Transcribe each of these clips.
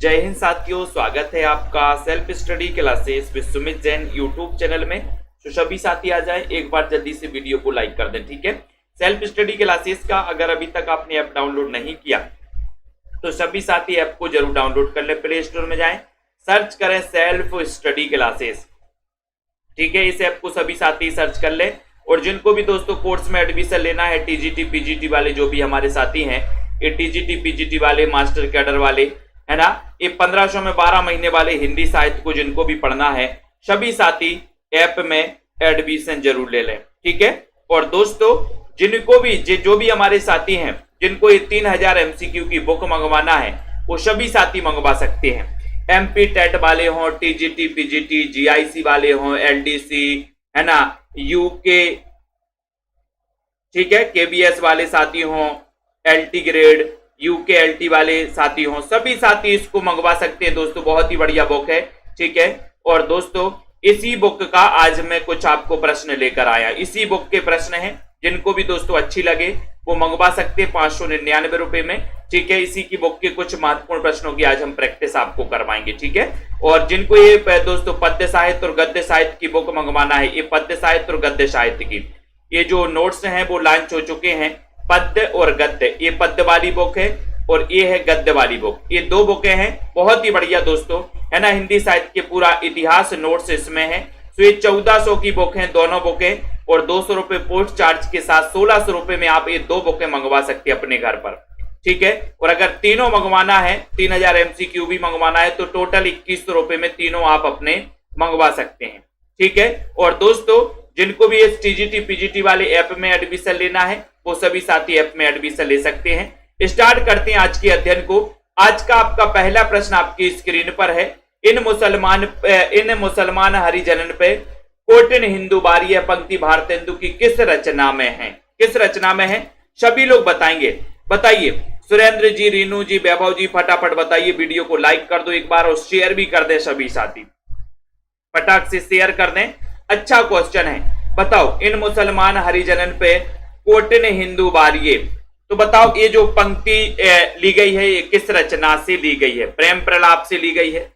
जय हिंद साथियों, स्वागत है आपका self study classes with Sumit Jain YouTube channel में। तो सभी साथी आ जाएं, एक बार जल्दी से वीडियो को लाइक कर दें, ठीक है। सेल्फ स्टडी क्लासेस का अगर अभी तक आपने ऐप डाउनलोड नहीं किया तो सभी साथी ऐप को जरूर डाउनलोड कर ले। प्ले स्टोर में जाएं, सर्च करें सेल्फ स्टडी क्लासेस, ठीक है। इस ऐप को सभी साथी सर्च कर ले। और जिनको भी दोस्तों कोर्स में एडमिशन लेना है, टीजीटी पीजीटी वाले जो भी हमारे साथी हैं, ये टीजीटी पीजीटी वाले, मास्टर कैडर वाले, है ना, ये 1500 में 12 महीने वाले हिंदी साहित्य को जिनको भी पढ़ना है, सभी साथी ऐप में एडमिशन जरूर ले लें, ठीक है। और दोस्तों जिनको भी जो भी हमारे साथी हैं, जिनको ये 3000 एमसीक्यू की बुक मंगवाना है, वो सभी साथी मंगवा सकते हैं। एमपी टेट वाले हों, टीजीटी पीजीटी जीआईसी वाले हों, एलडीसी, है ना, यूके, ठीक है, केबीएस वाले साथी हों, एलटी ग्रेड, यूके एलटी वाले साथी हों, सभी साथी इसको मंगवा सकते हैं दोस्तों। बहुत ही बढ़िया बुक है, ठीक है। और दोस्तों इसी बुक का आज मैं कुछ आपको प्रश्न लेकर आया। इसी बुक के प्रश्न हैं, जिनको भी दोस्तों अच्छी लगे वो मंगवा सकते हैं 599 रुपए में, ठीक है। इसी की बुक के कुछ महत्वपूर्ण प्रश्नों की आज हम प्रैक्टिस आपको करवाएंगे, ठीक है। और जिनको ये दोस्तों पद्य साहित्य और गद्य साहित्य की बुक मंगवाना है, ये पद्य साहित्य और गद्य साहित्य की ये जो नोट्स हैं वो लॉन्च हो चुके हैं। पद्य और गद्य, ये पद्य वाली बुक है और ये है गद्य वाली बुक। ये दो बुकें हैं, बहुत ही बढ़िया दोस्तों, है ना। हिंदी साहित्य के पूरा इतिहास नोट्स इसमें है। तो ये 1400 की बुक है दोनों बुकें, और 200 रुपए पोस्ट चार्ज के साथ 1600 रुपए में आप ये दो बुकें मंगवा सकते हैं अपने घर पर, ठीक है। और अगर तीनों मंगवाना है, 3000 एमसीक्यू भी मंगवाना है, तो टोटल 2100 रुपए में तीनों आप अपने मंगवा सकते हैं, ठीक है। और दोस्तों जिनको भी इस टीजीटी पीजीटी वाले ऐप में एडमिशन लेना है, वो सभी साथी ऐप में एडमिशन ले सकते हैं। स्टार्ट करते हैं आज के अध्ययन को। आज का आपका पहला प्रश्न आपकी स्क्रीन पर है। इन मुसलमान हरिजनन पे कोटिन हिंदू बारी पंक्ति भारतेंदु की किस रचना में है? किस रचना में है? सभी लोग बताएंगे, बताइए। सुरेंद्र जी, रीनू जी, वैभव जी, फटाफट बताइए। वीडियो को लाइक कर दो एक बार और शेयर भी कर दें, सभी साथी फटाक से शेयर कर दें। अच्छा क्वेश्चन है, बताओ। इन मुसलमान हरिजनन पे कोटिन हिंदू बारिये, तो बताओ ये जो पंक्ति ली गई है ये किस रचना से ली गई है? प्रेम प्रलाप से ली गई है,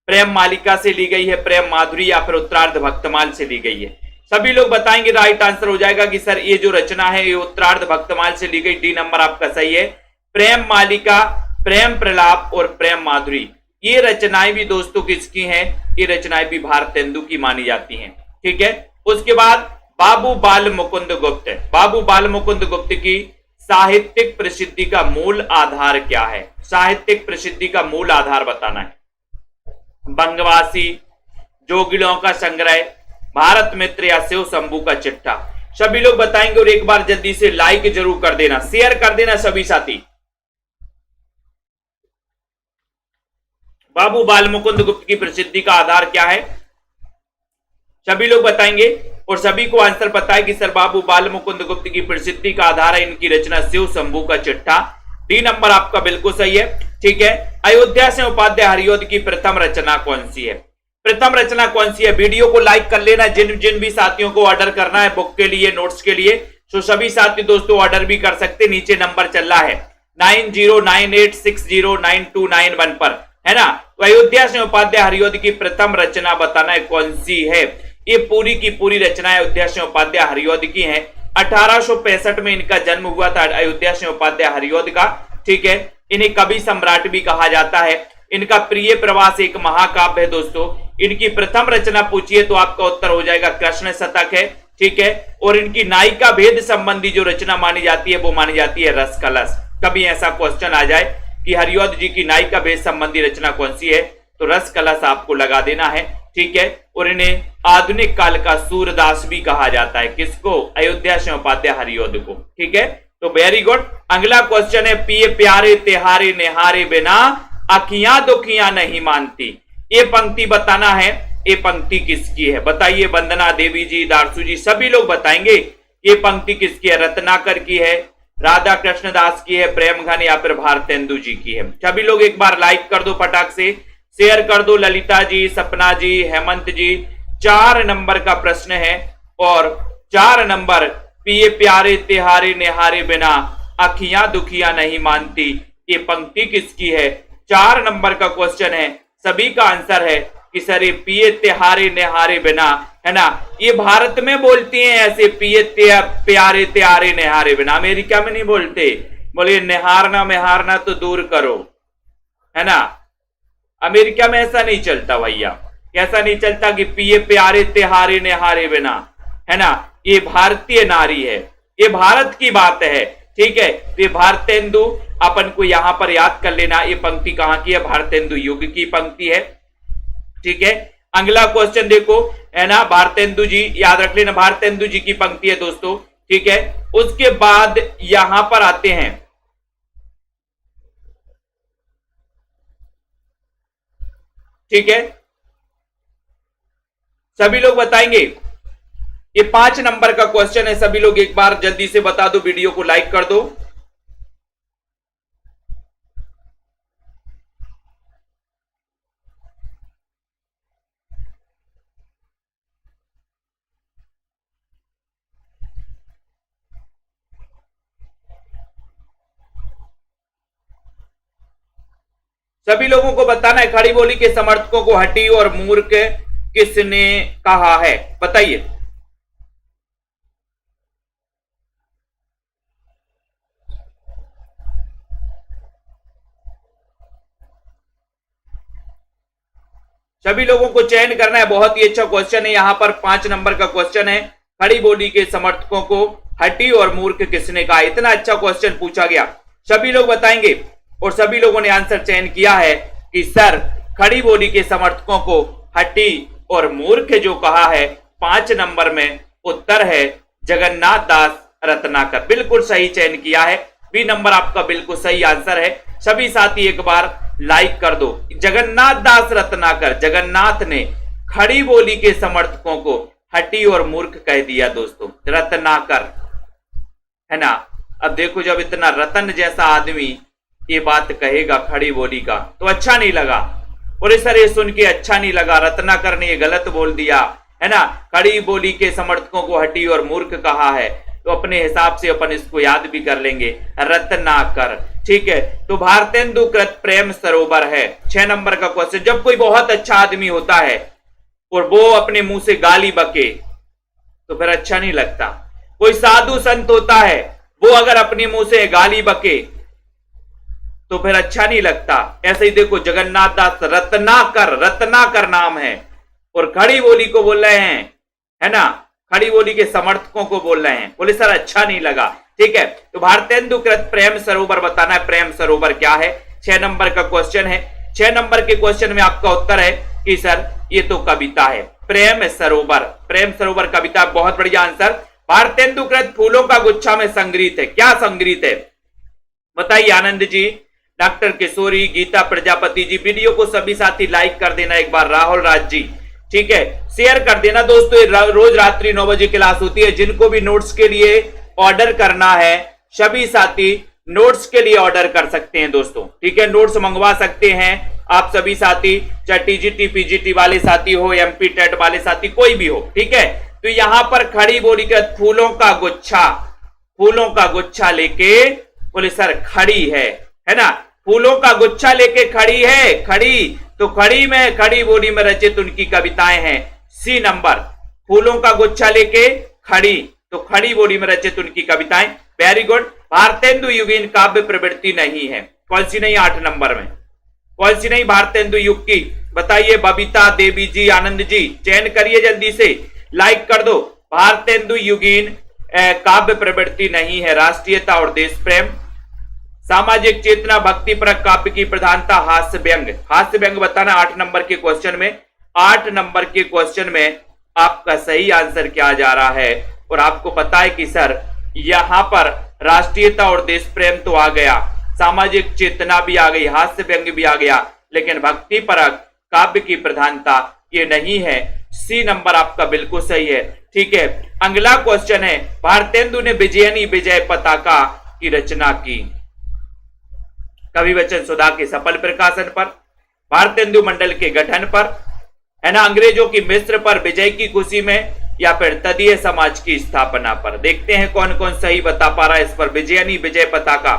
प्रेम मालिका से ली गई है, प्रेम माधुरी, या फिर उत्तरार्ध भक्तमाल से ली गई है? सभी लोग बताएंगे। राइट आंसर हो जाएगा कि सर ये जो रचना है ये उत्तरार्ध भक्तमाल से ली गई। डी नंबर आपका सही है। प्रेम मालिका, प्रेम प्रलाप और प्रेम माधुरी, ये रचनाएं भी दोस्तों किसकी हैं? ये रचनाएं भी भारतेंदु की मानी जाती हैं, ठीक है। उसके बाद बाबू बाल मुकुंद गुप्त, बाबू बाल मुकुंद गुप्त की साहित्यिक प्रसिद्धि का मूल आधार क्या है? साहित्यिक प्रसिद्धि का मूल आधार बताना है। बंगवासी, जोगिलों का संग्रह, भारत मित्र या शिव शंभू का चिट्ठा? सभी लोग बताएंगे। और एक बार जल्दी से लाइक जरूर कर देना, शेयर कर देना सभी साथी। बाबू बाल मुकुंद गुप्त की प्रसिद्धि का आधार क्या है? सभी लोग बताएंगे। और सभी को आंसर पता है कि सर बाबू बाल मुकुंद गुप्त की प्रसिद्धि का आधार है इनकी रचना शिव शंभू का चिट्ठा। डी नंबर आपका बिल्कुल सही है, ठीक है। अयोध्या से उपाध्याय हरियोध की प्रथम रचना कौन सी है? प्रथम रचना कौन सी है? वीडियो को लाइक कर लेना। जिन जिन भी साथियों को ऑर्डर करना है बुक के लिए, नोट्स के लिए, तो सभी साथी दोस्तों ऑर्डर भी कर सकते। नीचे नंबर चल रहा है 9098609291 पर, है ना। तो अयोध्या से उपाध्याय हरियोध की प्रथम रचना बताना है कौन सी है? ये पूरी की पूरी रचना अयोध्या से उपाध्याय हरियोध की है। 1865 में इनका जन्म हुआ था अयोध्या से उपाध्याय हरियोध का, ठीक है। इन्हें कवि सम्राट भी कहा जाता है। इनका प्रिय प्रवास एक महाकाव्य है दोस्तों। इनकी प्रथम रचना पूछिए तो आपका उत्तर हो जाएगा कृष्ण शतक है, ठीक है। और इनकी नायिका भेद संबंधी जो रचना मानी जाती है वो मानी जाती है रस कलश। कभी ऐसा क्वेश्चन आ जाए कि हरियोध जी की नायिका भेद संबंधी रचना कौन सी है, तो रस कलश आपको लगा देना है, ठीक है। और इन्हें आधुनिक काल का सूरदास भी कहा जाता है। किसको? अयोध्या से उपाध्याय हरियोध को, ठीक है। तो वेरी गुड। अगला क्वेश्चन है, पिए प्यारे तिहारे निहारे बिना अखियां दुखियां नहीं मानती, ये पंक्ति बताना है। ये पंक्ति किसकी है? बताइए। वंदना देवी जी, दारसू जी, सभी लोग बताएंगे ये पंक्ति किसकी है? रत्नाकर की है, राधा कृष्णदास की है, प्रेमघन या फिर भारतेंदु जी की है? सभी लोग एक बार लाइक कर दो फटाक से, शेयर कर दो। ललिता जी, सपना जी, हेमंत जी, 4 नंबर का प्रश्न है। और 4 नंबर, पिए प्यारे तिहारे निहारे बिना अखियां दुखियां नहीं मानती, ये पंक्ति किसकी है? 4 नंबर का क्वेश्चन है, सभी का आंसर है कि सर ये पिए त्योहारे निहारे बिना, है ना, ये भारत में बोलती हैं ऐसे, पिए प्यारे त्योहारे निहारे बिना, अमेरिका में नहीं बोलते। बोले निहारना मिहारना तो दूर करो, है ना, अमेरिका में ऐसा नहीं चलता भैया, ऐसा नहीं चलता कि पिए प्यारे त्योहारे निहारे बिना, है ना, ये भारतीय नारी है, ये भारत की बात है, ठीक है। तो ये भारतेंदु अपन को यहां पर याद कर लेना, ये पंक्ति कहां की है, भारतेंदु युग की पंक्ति है, ठीक है। अगला क्वेश्चन देखो, है ना, भारतेंदु जी याद रख लेना, भारतेंदु जी की पंक्ति है दोस्तों, ठीक है। उसके बाद यहां पर आते हैं, ठीक है, सभी लोग बताएंगे, ये 5 नंबर का क्वेश्चन है, सभी लोग एक बार जल्दी से बता दो, वीडियो को लाइक कर दो। सभी लोगों को बताना है, खड़ी बोली के समर्थकों को हठी और मूर्ख किसने कहा है, बताइए। सभी लोगों को चयन करना है, बहुत ही अच्छा क्वेश्चन है, यहां पर 5 नंबर का क्वेश्चन है, खड़ी बोली के समर्थकों को हठी और मूर्ख किसने कहा, इतना अच्छा क्वेश्चन पूछा गया, सभी लोग बताएंगे, और सभी लोगों ने आंसर चयन किया है कि सर खड़ी बोली के समर्थकों को हठी और मूर्ख जो कहा है, 5 नंबर में उत्तर है जगन्नाथ दास रत्नाकर, बिल्कुल सही चयन किया है, बी नंबर आपका बिल्कुल सही आंसर है। सभी साथी एक बार लाइक कर दो। जगन्नाथ दास रत्नाकर, जगन्नाथ ने खड़ी बोली के समर्थकों को हठी और मूर्ख कह दिया दोस्तों, रत्नाकर, है ना। अब देखो जब इतना रतन जैसा आदमी ये बात कहेगा खड़ी बोली का, तो अच्छा नहीं लगा, और सर ये सुन के अच्छा नहीं लगा, रत्नाकर ने ये गलत बोल दिया, है ना, खड़ी बोली के समर्थकों को हठी और मूर्ख कहा है, तो अपने हिसाब से अपन इसको याद भी कर लेंगे, रत्नाकर, ठीक है। तो भारतेंदु कृत प्रेम सरोवर है, 6 नंबर का क्वेश्चन। जब कोई बहुत अच्छा आदमी होता है और वो अपने मुंह से गाली बके तो फिर अच्छा नहीं लगता। कोई साधु संत होता है, वो अगर अपने मुंह से गाली बके तो फिर अच्छा नहीं लगता। ऐसे ही देखो जगन्नाथ दास रत्नाकर, रत्नाकर नाम है, और खड़ी बोली को बोल रहे हैं, है ना, खड़ी बोली के समर्थकों को बोल रहे हैं, बोले सर अच्छा नहीं लगा, ठीक है। तो भारतेंदु कृत प्रेम सरोवर बताना है, प्रेम सरोवर क्या है, 6 नंबर का क्वेश्चन है। 6 नंबर के क्वेश्चन में आपका उत्तर है कि सर ये तो कविता है, प्रेम सरोवर, प्रेम सरोवर कविता, बहुत बढ़िया आंसर। भारतेंदु कृत फूलों का गुच्छा में संग्रहित है, क्या संग्रहित है बताइए, आनंद जी, डॉक्टर किशोरी, गीता प्रजापति जी, वीडियो को सभी साथी लाइक कर देना एक बार, राहुल राज जी, ठीक है, शेयर कर देना दोस्तों। रोज रात्रि 9 बजे क्लास होती है, जिनको भी नोट्स के लिए ऑर्डर करना है सभी साथी नोट्स के लिए ऑर्डर कर सकते हैं दोस्तों, ठीक है, नोट्स मंगवा सकते हैं आप सभी साथी, चाहे टीजीटी पीजीटी वाले साथी हो, एमपी टेट वाले साथी, कोई भी हो, ठीक है। तो यहां पर खड़ी बोली का फूलों का गुच्छा, फूलों का गुच्छा लेके बोले सर खड़ी है ना, फूलों का गुच्छा लेके खड़ी है, खड़ी, तो खड़ी में, खड़ी बोली में रचित उनकी कविताएं हैं, सी नंबर, फूलों का गुच्छा लेके खड़ी, तो खड़ी बोली में रचित उनकी कविताएं, वेरी गुड। भारतेंदु युगीन काव्य प्रवृत्ति नहीं है, कौन सी नहीं, 8 नंबर में, कौन सी नहीं भारतेंदु युग की, बताइए, बबीता देवी जी, आनंद जी, चयन करिए जल्दी से, लाइक कर दो। भारतेंदु युगीन काव्य प्रवृत्ति नहीं है, राष्ट्रीयता और देश प्रेम, सामाजिक चेतना, भक्ति परक काव्य की प्रधानता, हास्य व्यंग, हास्य व्यंग बताना 8 नंबर के क्वेश्चन में। 8 नंबर के क्वेश्चन में आपका सही आंसर क्या जा रहा है, और आपको पता है कि सर यहां पर राष्ट्रीयता और देश प्रेम तो आ गया, सामाजिक चेतना भी आ गई, हास्य व्यंग भी आ गया, लेकिन भक्ति परक काव्य की प्रधानता ये नहीं है, सी नंबर आपका बिल्कुल सही है, ठीक है। अगला क्वेश्चन है, भारतेंदु ने विजयनी विजय पताका की रचना की, कवि वचन सुधा के सफल प्रकाशन पर, भारतेंदु मंडल के गठन पर, है ना, अंग्रेजों की मिस्र पर विजय की खुशी में, या फिर तदीय समाज की स्थापना पर। देखते हैं कौन कौन सही बता पा रहा है इस पर, विजयनी विजय पताका,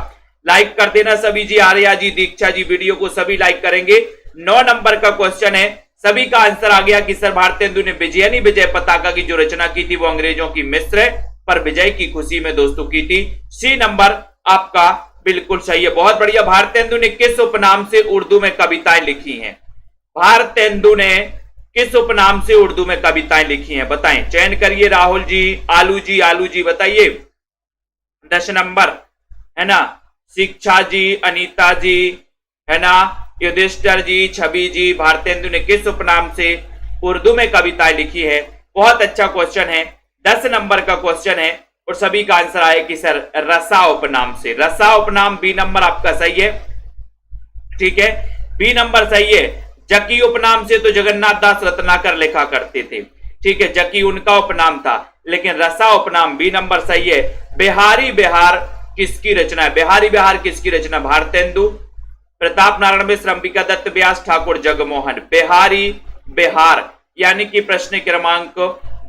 लाइक कर देना सभी जी। आर्या जी, दीक्षा जी, वीडियो को सभी लाइक करेंगे। 9 नंबर का क्वेश्चन है, सभी का आंसर आ गया कि सर भारतेंदु ने विजयनी विजय पताका की जो रचना की थी वो अंग्रेजों की मिस्र पर विजय की खुशी में दोस्तों की थी। सी नंबर आपका बिल्कुल सही है, बहुत बढ़िया। भारतेंदु ने किस उपनाम से उर्दू में कविताएं लिखी हैं? भारतेंदु ने किस उपनाम से उर्दू में कविताएं लिखी हैं? बताएं, चयन करिए। राहुल जी, आलू जी बताइए। 10 नंबर है ना, शिक्षा जी, अनीता जी है ना, युधिष्ठिर जी, छवि जी, भारतेंदु ने किस उपनाम से उर्दू में कविताएं लिखी है? बहुत अच्छा क्वेश्चन है, 10 नंबर का क्वेश्चन है और सभी का आंसर आए कि सर रसा उपनाम से। रसा उपनाम बी नंबर आपका सही है, ठीक है, बी नंबर सही है। जकी उपनाम से तो जगन्नाथ दास रत्नाकर लिखा करते थे, ठीक है, जकी उनका उपनाम था, लेकिन रसा उपनाम बी नंबर सही है। बिहारी बिहार किसकी रचना है? बिहारी बिहार किसकी रचना? भारतेंदु, प्रताप नारायण मिश्र, अंबिका दत्त व्यास, ठाकुर जगमोहन। बिहारी बिहार यानी कि प्रश्न क्रमांक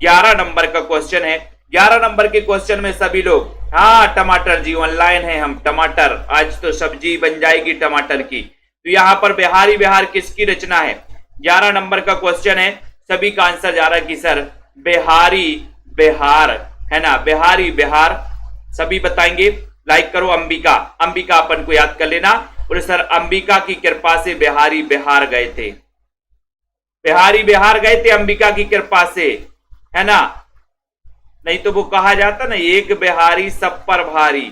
11 नंबर का क्वेश्चन है। 11 नंबर के क्वेश्चन में सभी लोग, हाँ टमाटर जी ऑनलाइन है, हम टमाटर, आज तो सब्जी बन जाएगी टमाटर की। तो यहां पर बिहारी बिहार किसकी रचना है? 11 नंबर का क्वेश्चन है, सभी का आंसर जा रहा है कि सर बिहारी बिहार है ना, बिहारी बिहार। सभी बताएंगे, लाइक करो। अंबिका, अंबिका अपन को याद कर लेना। और सर अंबिका की कृपा से बिहारी बिहार गए थे, बिहारी बिहार गए थे अंबिका की कृपा से, है ना। नहीं तो वो कहा जाता ना, एक बिहारी सब पर भारी,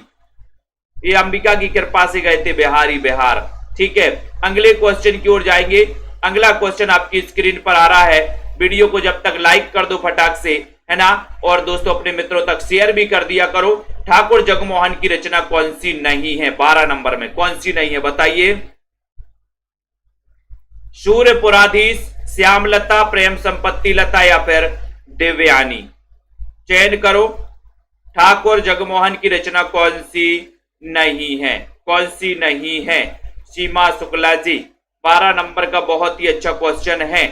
ये अंबिका की कृपा से गए थे बिहारी बिहार, ठीक है। अगले क्वेश्चन की ओर जाएंगे। अगला क्वेश्चन आपकी स्क्रीन पर आ रहा है, वीडियो को जब तक लाइक कर दो फटाक से, है ना, और दोस्तों अपने मित्रों तक शेयर भी कर दिया करो। ठाकुर जगमोहन की रचना कौन सी नहीं है? 12 नंबर में कौन सी नहीं है बताइए? सूर्यपुराधीश, श्यामलता, प्रेम संपत्ति लता या फिर देवयानी? चयन करो। ठाकुर जगमोहन की रचना कौन सी नहीं है? कौन सी नहीं है? सीमा शुक्ला जी, 12 नंबर का बहुत ही अच्छा क्वेश्चन है,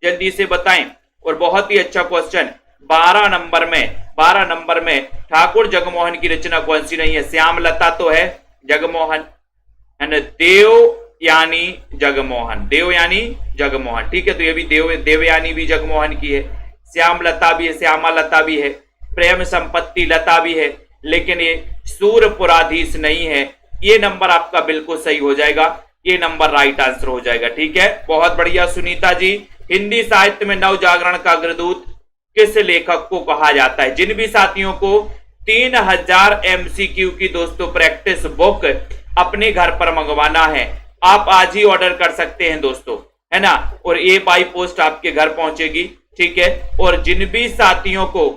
जल्दी से बताएं। और बहुत ही अच्छा क्वेश्चन, 12 नंबर में ठाकुर जगमोहन की रचना कौन सी नहीं है? श्यामलता तो है, जगमोहन है ना, देव यानी जगमोहन, देव यानी जगमोहन, ठीक है। तो ये भी देवयानी भी जगमोहन की है, श्यामलता भी है, श्यामालता भी है, प्रेम संपत्ति लता भी है, लेकिन ये सूर्यपुराधीश नहीं है। ये नंबर आपका बिल्कुल सही हो जाएगा, ये नंबर राइट आंसर हो जाएगा, ठीक है, बहुत बढ़िया। सुनीता जी, हिंदी साहित्य में नव जागरण का अग्रदूत किस लेखक को कहा जाता है? जिन भी साथियों को 3000 MCQ की दोस्तों प्रैक्टिस बुक अपने घर पर मंगवाना है, आप आज ही ऑर्डर कर सकते हैं दोस्तों, है ना, और ये बाई पोस्ट आपके घर पहुंचेगी, ठीक है। और जिन भी साथियों को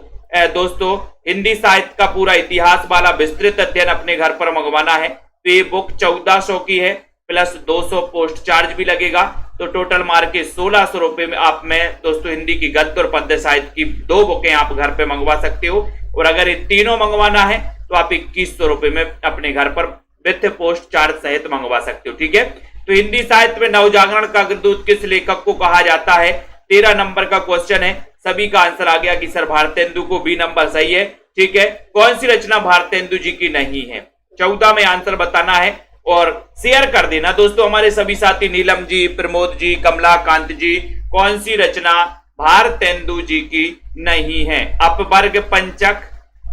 दोस्तों हिंदी साहित्य का पूरा इतिहास वाला विस्तृत अध्ययन अपने घर पर मंगवाना है, तो ये बुक 1400 की है, प्लस 200 पोस्ट चार्ज भी लगेगा, तो टोटल मार के 1600 रुपए में आप में दोस्तों हिंदी की गद्य और पद्य साहित्य की 2 बुकें आप घर पे मंगवा सकते हो। और अगर ये तीनों मंगवाना है तो आप 2100 रुपए में अपने घर पर विथ पोस्ट चार्ज सहित मंगवा सकते हो, ठीक है। तो हिंदी साहित्य में नवजागरण का अग्रदूत किस लेखक को कहा जाता है? 13 नंबर का क्वेश्चन है, सभी का आंसर आ गया कि सर भारतेंदु को, बी नंबर सही है, ठीक है। कौन सी रचना भारतेंदु जी की नहीं है? 14 में आंसर बताना है और शेयर कर देना दोस्तों। हमारे सभी साथी नीलम जी, प्रमोद जी, कमलाकांत जी, कौन सी रचना भारतेंदु जी की नहीं है? अपवर्ग पंचक,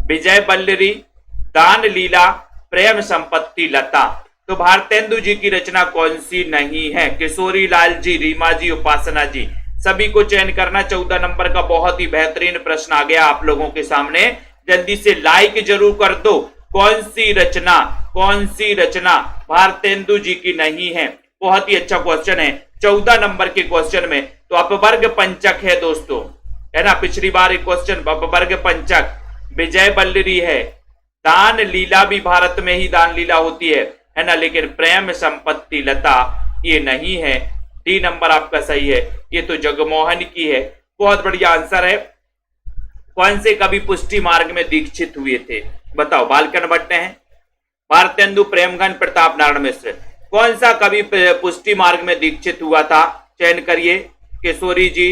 विजय बल्लरी, दान लीला, प्रेम संपत्ति लता। तो भारतेंदु जी की रचना कौन सी नहीं है? किशोरी लाल जी, रीमा जी, उपासना जी, सभी को चयन करना। 14 नंबर का बहुत ही बेहतरीन प्रश्न आ गया आप लोगों के सामने, जल्दी से लाइक जरूर कर दो। कौन सी रचना भारतेंदु जी की नहीं है? बहुत ही अच्छा क्वेश्चन है 14 नंबर के क्वेश्चन में। तो अपवर्ग पंचक है दोस्तों, है ना, पिछली बार एक क्वेश्चन अपवर्ग पंचक, विजय बल्लरी है, दान लीला भी भारत में ही दान लीला होती है ना, लेकिन प्रेम संपत्ति लता ये नहीं है। डी नंबर आपका सही है, ये तो जगमोहन की है। बहुत बढ़िया आंसर है। कौन से कवि पुष्टि मार्ग में दीक्षित हुए थे? बताओ, बालकन भट्ट हैं, भारतेंदु, प्रेमघन, प्रताप नारायण मिश्र। कौन सा कवि पुष्टि मार्ग में दीक्षित हुआ था? चयन करिए। किशोरी जी,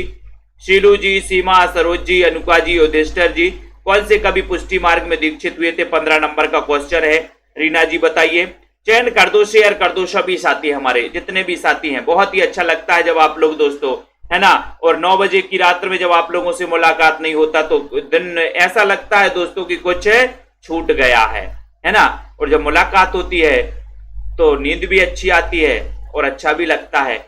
शीलू जी, सीमा, सरोज जी, अनुका जी, युधिष्ठिर जी, कौन से कवि पुष्टि मार्ग में दीक्षित हुए थे? 15 नंबर का क्वेश्चन है। रीना जी बताइए। चयन कर दो, शेयर कर दो सभी साथी, हमारे जितने भी साथी हैं। बहुत ही अच्छा लगता है जब आप लोग दोस्तों, है ना, और 9 बजे की रात में जब आप लोगों से मुलाकात नहीं होता तो दिन ऐसा लगता है दोस्तों कि कुछ छूट गया है ना। और जब मुलाकात होती है तो नींद भी अच्छी आती है और अच्छा भी लगता है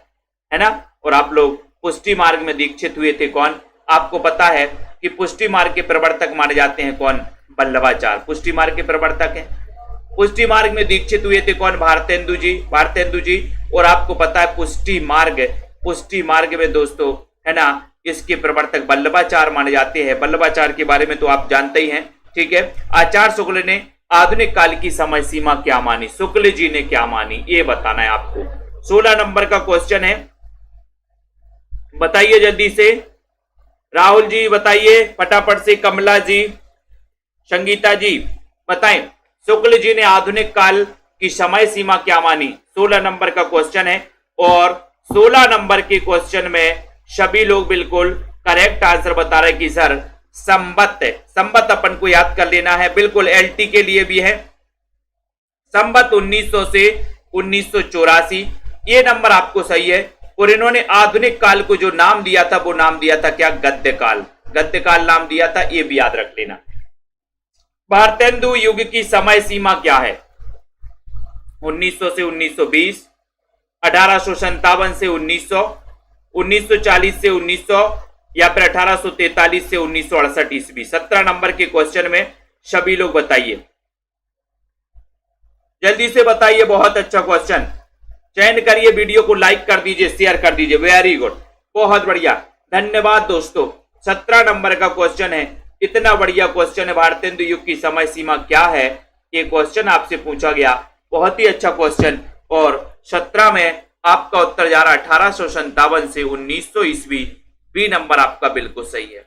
ना। और आप लोग पुष्टि मार्ग में दीक्षित हुए थे, कौन? आपको पता है कि पुष्टि मार्ग के प्रवर्तक माने जाते हैं कौन? वल्लभाचार्य पुष्टि मार्ग के प्रवर्तक हैं। पुष्टि मार्ग में दीक्षित हुए थे कौन? भारतेंदु जी, भारतेंदु जी। और आपको पता है पुष्टि मार्ग में दोस्तों, है ना, इसके प्रवर्तक वल्लभाचार्य माने जाते हैं। वल्लभाचार्य के बारे में तो आप जानते ही हैं, ठीक है। आचार्य शुक्ल ने आधुनिक काल की समय सीमा क्या मानी? शुक्ल जी ने क्या मानी, ये बताना है आपको। 16 नंबर का क्वेश्चन है, बताइए जल्दी से। राहुल जी बताइए फटाफट से, कमला जी, संगीता जी बताएं। शुक्ल जी ने आधुनिक काल की समय सीमा क्या मानी? 16 नंबर का क्वेश्चन है। और 16 नंबर के क्वेश्चन में सभी लोग बिल्कुल करेक्ट आंसर बता रहे कि सर संवत है। संवत अपन को याद कर लेना है, बिल्कुल एलटी के लिए भी है। संवत 1900 से 1984, ये नंबर आपको सही है। और इन्होंने आधुनिक काल को जो नाम दिया था वो नाम दिया था क्या? गद्य काल। गद्य काल नाम दिया था, ये भी याद रख लेना। भारतेंदु युग की समय सीमा क्या है? 1900 से 1920, 1857 से 1900, 1940 से 1900 या फिर 1843 से 1968 ईस्वी। 17 नंबर के क्वेश्चन में सभी लोग बताइए, जल्दी से बताइए। बहुत अच्छा क्वेश्चन, चयन करिए, वीडियो को लाइक कर दीजिए, शेयर कर दीजिए। वेरी गुड, बहुत बढ़िया, धन्यवाद दोस्तों। 17 नंबर का क्वेश्चन है, इतना बढ़िया क्वेश्चन है। भारतेंदु युग की समय सीमा क्या है, ये क्वेश्चन आपसे पूछा गया, बहुत ही अच्छा क्वेश्चन। और 17 में आपका उत्तर जा रहा 1857 से 1900 ईस्वी। बी नंबर आपका बिल्कुल सही है,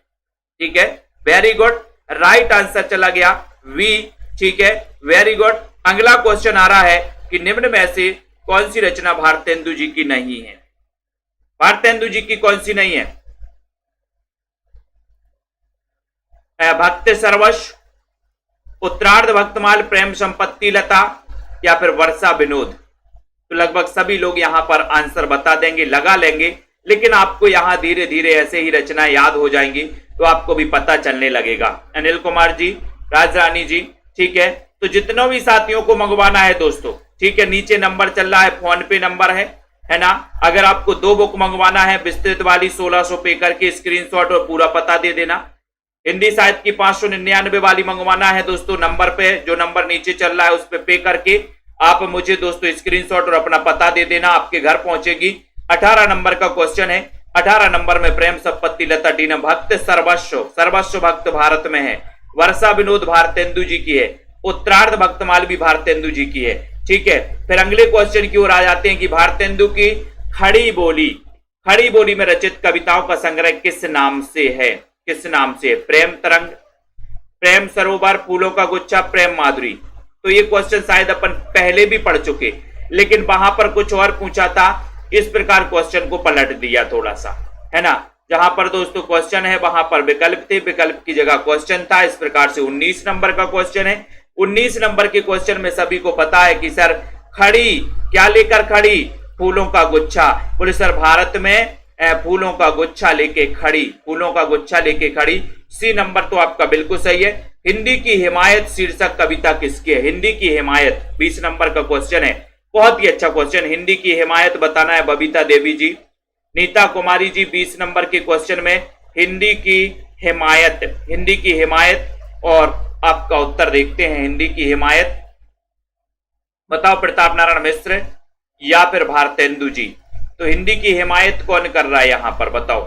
ठीक है। वेरी गुड, राइट आंसर चला गया वी, ठीक है, वेरी गुड। अगला क्वेश्चन आ रहा है कि निम्न में से कौन सी रचना भारतेंदु जी की नहीं है? भारतेंदु जी की कौन सी नहीं है? भक्त सर्वस्व, उत्तरार्ध भक्तमाल, प्रेम संपत्ति लता या फिर वर्षा विनोद। तो लगभग सभी लोग यहां पर आंसर बता देंगे, लगा लेंगे। लेकिन आपको यहां धीरे धीरे ऐसे ही रचनाएं याद हो जाएंगी तो आपको भी पता चलने लगेगा। अनिल कुमार जी, राजरानी जी, ठीक है। तो जितनों भी साथियों को मंगवाना है दोस्तों, ठीक है, नीचे नंबर चल रहा है, फोन पे नंबर है ना। अगर आपको 2 बुक मंगवाना है, विस्तृत वाली 1600 पे करके स्क्रीनशॉट और पूरा पता दे देना। हिंदी साहित्य की 599 वाली मंगवाना है दोस्तों, नंबर पे, जो नंबर नीचे चल रहा है उस पे करके आप मुझे दोस्तों स्क्रीनशॉट और अपना पता दे देना, आपके घर पहुंचेगी। 18 नंबर का क्वेश्चन है, 18 नंबर में प्रेम संपत्ति लता टीना, भक्त सर्वस्व भक्त भारत में है, वर्षा विनोद भारतेंदु जी की है, उत्तरार्ध भक्तमाल भी भारतेंदु जी की है, ठीक है। फिर अगले क्वेश्चन की ओर आ जाते हैं कि भारतेंदु की खड़ी बोली में रचित कविताओं का संग्रह किस नाम से है? किस नाम से? प्रेम तरंग, प्रेम सरोवर, फूलों का गुच्छा, प्रेम माधुरी। तो ये क्वेश्चन शायद अपन पहले भी पढ़ चुके, लेकिन वहां पर कुछ और पूछा था, इस प्रकार क्वेश्चन को पलट दिया थोड़ा सा, है ना। जहां पर दोस्तों क्वेश्चन है वहां पर विकल्प थे, विकल्प की जगह क्वेश्चन था। इस प्रकार से 19 नंबर का क्वेश्चन है। 19 नंबर के क्वेश्चन में सभी को पता है कि सर खड़ी क्या लेकर खड़ी? फूलों का गुच्छा। बोले सर भारत में फूलों का गुच्छा लेके खड़ी, फूलों का गुच्छा लेके खड़ी। सी नंबर तो आपका बिल्कुल सही है। हिंदी की हिमायत शीर्षक कविता किसकी है? हिंदी की हिमायत 20 नंबर का क्वेश्चन है, बहुत ही अच्छा क्वेश्चन। हिंदी की हिमायत बताना है बबीता देवी जी, नीता कुमारी जी। 20 नंबर के क्वेश्चन में हिंदी की हिमायत और आपका उत्तर देखते हैं। हिंदी की हिमायत बताओ, प्रताप नारायण मिश्र या फिर भारतेंदु जी। तो हिंदी की हिमायत कौन कर रहा है यहां पर बताओ?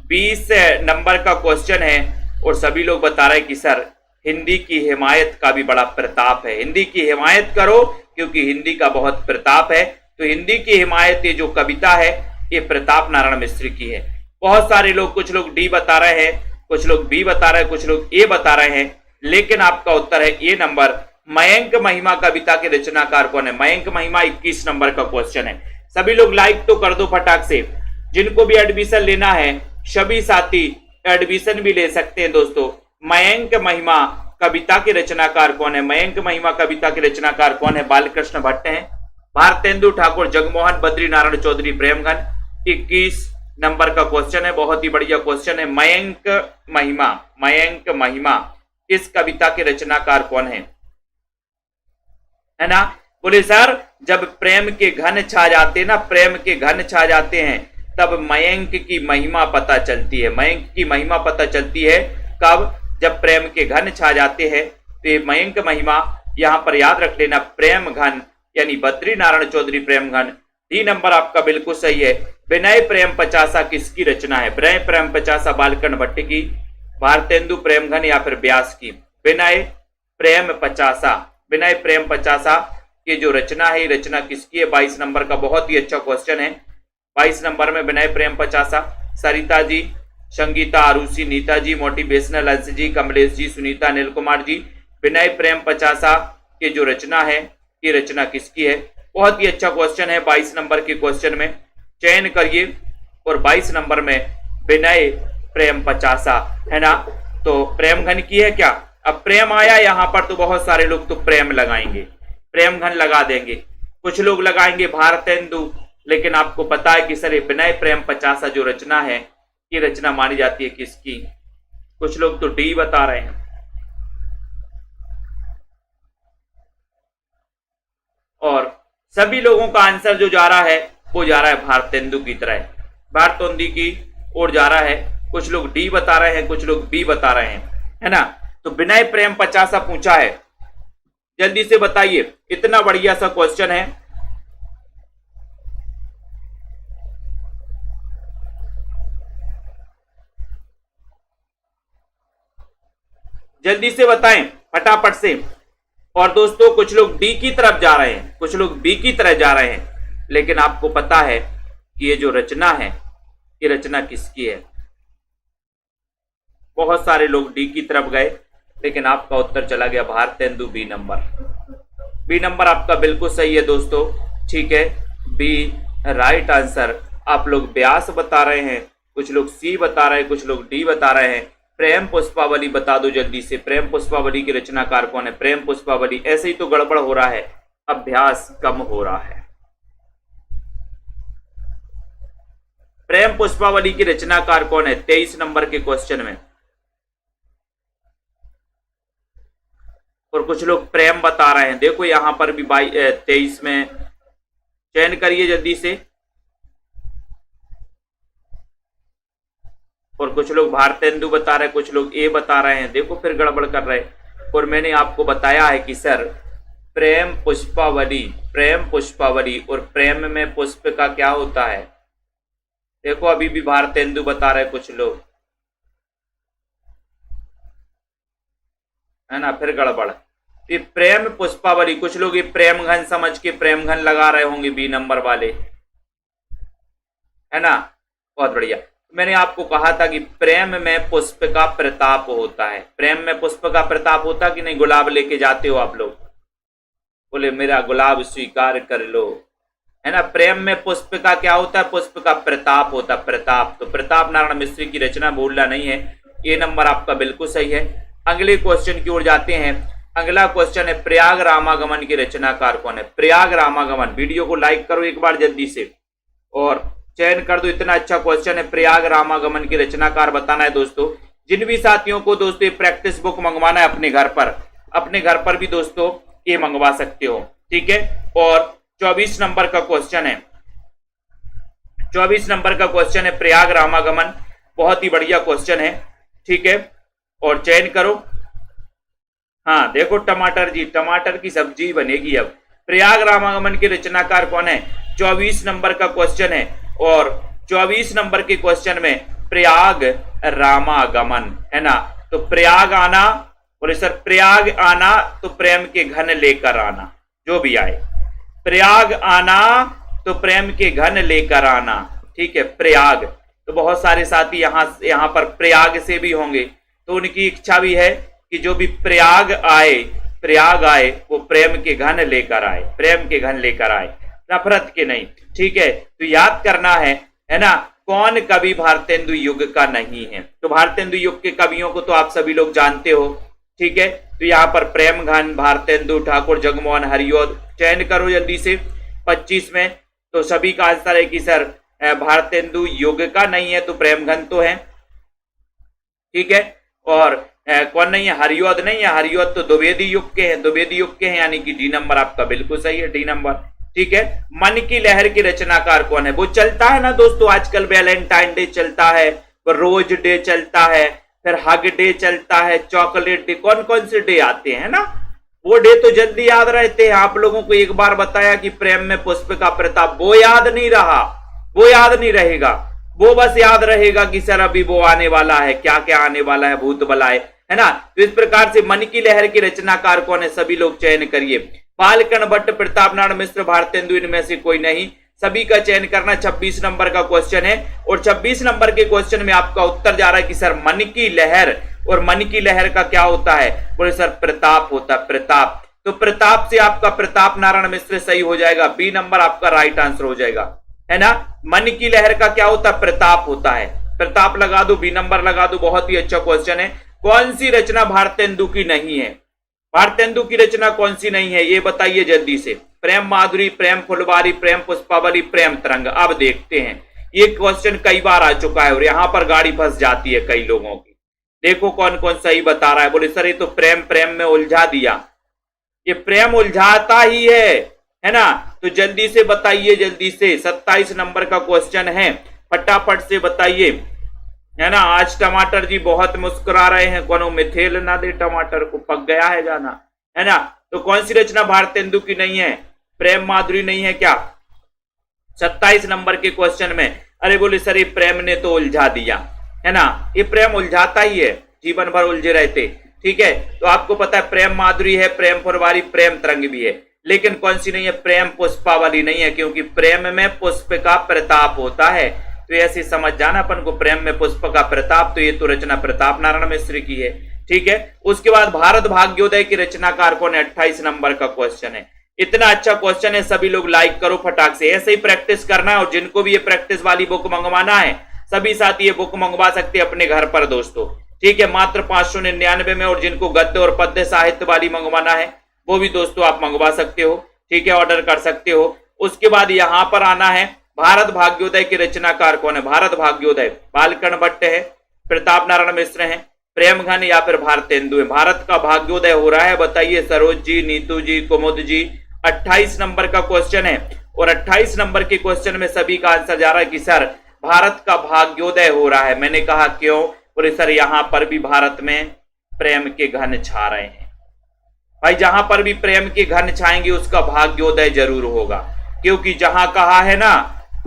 20 नंबर का क्वेश्चन है और सभी लोग बता रहे हैं कि सर हिंदी की हिमायत का भी बड़ा प्रताप है, हिंदी की हिमायत करो क्योंकि हिंदी का बहुत प्रताप है। तो हिंदी की हिमायत ये जो कविता है ये प्रताप नारायण मिश्र की है। बहुत सारे लोग, कुछ लोग डी बता रहे हैं, कुछ लोग बी बता रहे हैं, कुछ लोग ए बता रहे हैं, लेकिन आपका उत्तर है ए नंबर। मयंक महिमा कविता के रचनाकार कौन है? मयंक महिमा 21 नंबर का क्वेश्चन है। सभी लोग लाइक तो कर दो फटाक से। जिनको भी एडमिशन लेना है सभी साथी एडमिशन भी ले सकते हैं दोस्तों। मयंक महिमा कविता के रचनाकार कौन है? मयंक महिमा कविता के रचनाकार कौन है? बालकृष्ण भट्ट हैं। भारतेंदु ठाकुर, जगमोहन, बद्री नारायण चौधरी, प्रेमघन। 21 नंबर का क्वेश्चन है, बहुत ही बढ़िया क्वेश्चन है। मयंक महिमा इस कविता के रचनाकार कौन है ना? बोले सर जब प्रेम के घन छा जाते ना, प्रेम के घन छा जाते हैं तब मयंक की महिमा पता चलती है। मयंक की महिमा पता चलती है कब? जब प्रेम के घन छा जाते हैं। तो ये मयंक महिमा यहां पर याद रख लेना, प्रेम घन यानी बद्री नारायण चौधरी प्रेमघन। डी नंबर आपका बिल्कुल सही है। विनय प्रेम पचासा किसकी रचना है? विनय प्रेम पचासा बालकृष्ण भट्ट की, भारतेंदु प्रेमघन या फिर व्यास की। विनय प्रेम पचासा की जो रचना है, रचना किसकी है? 22 नंबर का बहुत ही अच्छा क्वेश्चन है। 22 नंबर में विनय प्रेम पचासा, सरिता जी, संगीता आरूसी, नीता जी, मोटिवेशनल अंश जी, कमलेश जी, सुनीता, अनिल कुमार जी। विनय प्रेम पचासा की जो रचना है, ये रचना किसकी है? बहुत ही अच्छा क्वेश्चन है। 22 नंबर के क्वेश्चन में चयन करिए और 22 नंबर में विनय प्रेम पचासा है ना, तो प्रेमघन की है क्या? अब प्रेम आया यहां पर तो बहुत सारे लोग तो प्रेम लगाएंगे, प्रेमघन लगा देंगे, कुछ लोग लगाएंगे भारतेंदु, लेकिन आपको पता है कि सर विनय प्रेम पचासा जो रचना है, ये रचना मानी जाती है किसकी? कुछ लोग तो डी बता रहे हैं और सभी लोगों का आंसर जो जा रहा है वो जा रहा है भारतेंदु की तरह, भारतेंदु की ओर जा रहा है। कुछ लोग डी बता रहे हैं, कुछ लोग बी बता रहे हैं, है ना। तो विनय प्रेम पचासा पूछा है, जल्दी से बताइए, इतना बढ़िया सा क्वेश्चन है। जल्दी से बताएं फटाफट से। और दोस्तों कुछ लोग डी की तरफ जा रहे हैं, कुछ लोग बी की तरफ जा रहे हैं, लेकिन आपको पता है कि ये जो रचना है, ये रचना किसकी है? बहुत सारे लोग डी की तरफ गए, लेकिन आपका उत्तर चला गया Bharatendu, B number. B number आपका बिल्कुल सही है दोस्तों, ठीक है, बी राइट आंसर। आप लोग व्यास बता रहे हैं, कुछ लोग सी बता रहे हैं, कुछ लोग डी बता रहे हैं। प्रेम पुष्पावली बता दो जल्दी से, प्रेम पुष्पावली के रचनाकार कौन है? प्रेम पुष्पावली, ऐसे ही तो गड़बड़ हो रहा है, अभ्यास कम हो रहा है। प्रेम पुष्पावली के रचनाकार कौन है 23 नंबर के क्वेश्चन में? और कुछ लोग प्रेम बता रहे हैं, देखो यहां पर भी 23 में चयन करिए जल्दी से। और कुछ लोग भारतेंदु बता रहे हैं, कुछ लोग ए बता रहे हैं, देखो फिर गड़बड़ कर रहे हैं। और मैंने आपको बताया है कि सर प्रेम पुष्पावली और प्रेम में पुष्प का क्या होता है? देखो अभी भी भारतेंदु बता रहे कुछ लोग, है ना, फिर गड़बड़। ये प्रेम पुष्पावली, कुछ लोग ये प्रेमघन समझ के प्रेमघन लगा रहे होंगे, बी नंबर वाले, है ना। बहुत बढ़िया। मैंने आपको कहा था कि प्रेम में पुष्प का प्रताप होता है, प्रेम में पुष्प का प्रताप होता कि नहीं? गुलाब लेके जाते हो आप लोग, बोले मेरा गुलाब स्वीकार कर लो, है ना। प्रेम में पुष्प का क्या होता है? पुष्प का प्रताप होता है, प्रताप। तो प्रताप नारायण मिश्र की रचना भूलना नहीं है। ये नंबर आपका बिल्कुल सही है। अगले क्वेश्चन की ओर जाते हैं। अगला क्वेश्चन है प्रयाग रामागमन के रचनाकार कौन है? प्रयाग रामागमन, वीडियो को लाइक करो एक बार जल्दी से और चयन कर दो, इतना अच्छा क्वेश्चन है। प्रयाग रामागमन के रचनाकार बताना है दोस्तों। जिन भी साथियों को दोस्तों प्रैक्टिस बुक मंगवाना है अपने घर पर भी दोस्तों ये मंगवा सकते हो, ठीक है। और 24 नंबर का क्वेश्चन है, 24 नंबर का क्वेश्चन है प्रयाग रामागमन, बहुत ही बढ़िया क्वेश्चन है, ठीक है। और चयन करो। हाँ देखो टमाटर जी, टमाटर की सब्जी बनेगी अब। प्रयाग रामागमन के रचनाकार कौन है? 24 नंबर का क्वेश्चन है। और 24 नंबर के क्वेश्चन में प्रयाग रामागमन, है ना। तो प्रयाग आना, बोले सर प्रयाग आना तो प्रेम के घन लेकर आना, जो भी आए, प्रयाग आना तो प्रेम के घन लेकर आना, ठीक है। प्रयाग, तो बहुत सारे साथी यहां पर प्रयाग से भी होंगे, तो उनकी इच्छा भी है कि जो भी प्रयाग आए वो प्रेम के घन लेकर आए, प्रेम के घन लेकर आए, नफरत के नहीं, ठीक है। तो याद करना है ना, कौन कवि भारतेंदु युग का नहीं है? तो भारतेंदु युग के कवियों को तो आप सभी लोग जानते हो, ठीक है, तो यहाँ पर प्रेम घन, भारतेंदु, ठाकुर, जगमोहन, हरिऔध चयन करो जल्दी से 25 में। तो सभी का आंसर है कि सर भारतेंदु योग का नहीं है, तो प्रेम घन तो है, ठीक है। और कौन नहीं है, हरिऔध नहीं है, हरिऔध तो द्विवेदी युग के हैं, द्विवेदी युग के हैं, यानी कि डी नंबर आपका बिल्कुल सही है, डी नंबर, ठीक है। मन की लहर के रचनाकार कौन है, वो चलता है ना दोस्तों आजकल, वैलेंटाइन डे चलता है, रोज डे चलता है, फिर हग डे चलता है, चॉकलेट डे, कौन कौन से डे आते हैं ना, वो डे तो जल्दी याद रहते हैं। आप लोगों को एक बार बताया कि प्रेम में पुष्प का प्रताप, वो याद नहीं रहा, वो याद नहीं रहेगा, वो बस याद रहेगा कि सर अभी वो आने वाला है, क्या क्या आने वाला है, भूत बलाए, है ना। तो इस प्रकार से मन की लहर के रचनाकार कौन है, सभी लोग चयन करिए। बालकर्ण भट्ट, प्रताप नारायण मिश्र, भारतेंदु, इनमें से कोई नहीं, सभी का चयन करना। 26 नंबर का क्वेश्चन है, और 26 नंबर के क्वेश्चन में आपका उत्तर जा रहा है कि सर मन की लहर, और मन की लहर का क्या होता है, बोले सर प्रताप होता है, प्रताप। तो प्रताप से आपका प्रताप नारायण मिश्र सही हो जाएगा, बी नंबर आपका राइट आंसर हो जाएगा, है ना। मन की लहर का क्या होता है, प्रताप होता है, प्रताप लगा दो, बी नंबर लगा दो, बहुत ही अच्छा क्वेश्चन है। कौन सी रचना भारतेंदु की नहीं है, भारतेंदु की रचना कौन सी नहीं है, ये बताइए जल्दी से। प्रेम माधुरी, प्रेम फुलवारी, प्रेम पुष्पावली, प्रेम तरंग। अब देखते हैं, ये क्वेश्चन कई बार आ चुका है और यहां पर गाड़ी फंस जाती है कई लोगों की। देखो कौन कौन सही बता रहा है, बोले सर ये तो प्रेम प्रेम में उलझा दिया, ये प्रेम उलझाता ही है ना। तो जल्दी से बताइए, जल्दी से 27 नंबर का क्वेश्चन है, फटाफट से बताइए, है ना। आज टमाटर जी बहुत मुस्कुरा रहे हैं, कोनो मिथेल ना दे टमाटर को, पक गया है जाना, है ना। तो कौन सी रचना भारतेंदु की नहीं है, प्रेम माधुरी नहीं है क्या 27 नंबर के क्वेश्चन में। अरे बोले सर ये प्रेम ने तो उलझा दिया, है ना, ये प्रेम उलझाता ही है, जीवन भर उलझे रहते, ठीक है। तो आपको पता है प्रेम माधुरी है, प्रेम फुलवारी, प्रेम तरंग भी है, लेकिन कौन सी नहीं है, प्रेम पुष्पावली नहीं है, क्योंकि प्रेम में पुष्प का प्रताप होता है। तो ऐसे समझ जाना अपन को, प्रेम में पुष्प का प्रताप, तो ये तो रचना प्रताप नारायण मिश्र की है, ठीक है। उसके बाद भारत भाग्योदय की रचनाकार कौन है, 28 नंबर का क्वेश्चन है। इतना अच्छा क्वेश्चन है, सभी लोग लाइक करो फटाक से, ऐसे ही प्रैक्टिस करना है। और जिनको भी ये प्रैक्टिस वाली बुक मंगवाना है, सभी साथी ये बुक मंगवा सकते हैं अपने घर पर दोस्तों, ठीक है, मात्र 599 में। और जिनको गद्य और पद्य साहित्य वाली मंगवाना है, वो भी दोस्तों आप मंगवा सकते हो, ठीक है, ऑर्डर कर सकते हो। उसके बाद यहां पर आना है, भारत भाग्योदय के रचनाकार कौन है, भारत भाग्योदय बालकर्ण भट्ट है, प्रताप नारायण मिश्र है, प्रेम घन या फिर भारतेंदु है। भारत का भाग्योदय हो रहा है, बताइए सरोज जी, नीतू जी, कुमुद जी। 28 नंबर का क्वेश्चन है, और 28 नंबर के क्वेश्चन में सभी का आंसर जा रहा है कि सर भारत का भाग्योदय हो रहा है। मैंने कहा क्यों, बोले सर यहां पर भी भारत में प्रेम के घन छा रहे हैं। भाई जहां पर भी प्रेम के घन छाएंगे उसका भाग्योदय जरूर होगा, क्योंकि जहां कहा है ना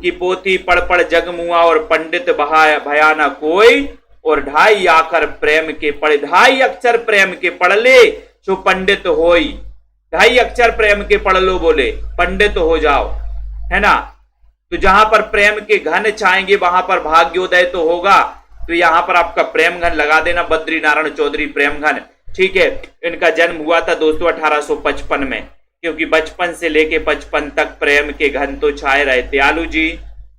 कि पोथी पढ़ पढ़ जगमुआ और पंडित भयाना कोई, और 2.5 आखर प्रेम के पढ़े, 2.5 अक्षर प्रेम के पढ़ ले जो पंडित होई, 2.5 अक्षर प्रेम के पढ़ लो, बोले पंडित हो जाओ, है ना। तो जहां पर प्रेम के घन छाएंगे वहां पर भाग्योदय तो होगा। तो यहां पर आपका प्रेम घन लगा देना, बद्री नारायण चौधरी प्रेम घन, ठीक है। इनका जन्म हुआ था दोस्तों 1855 में, क्योंकि बचपन से लेके 55 तक प्रेम के घन तो छाए रहे थे। आलू जी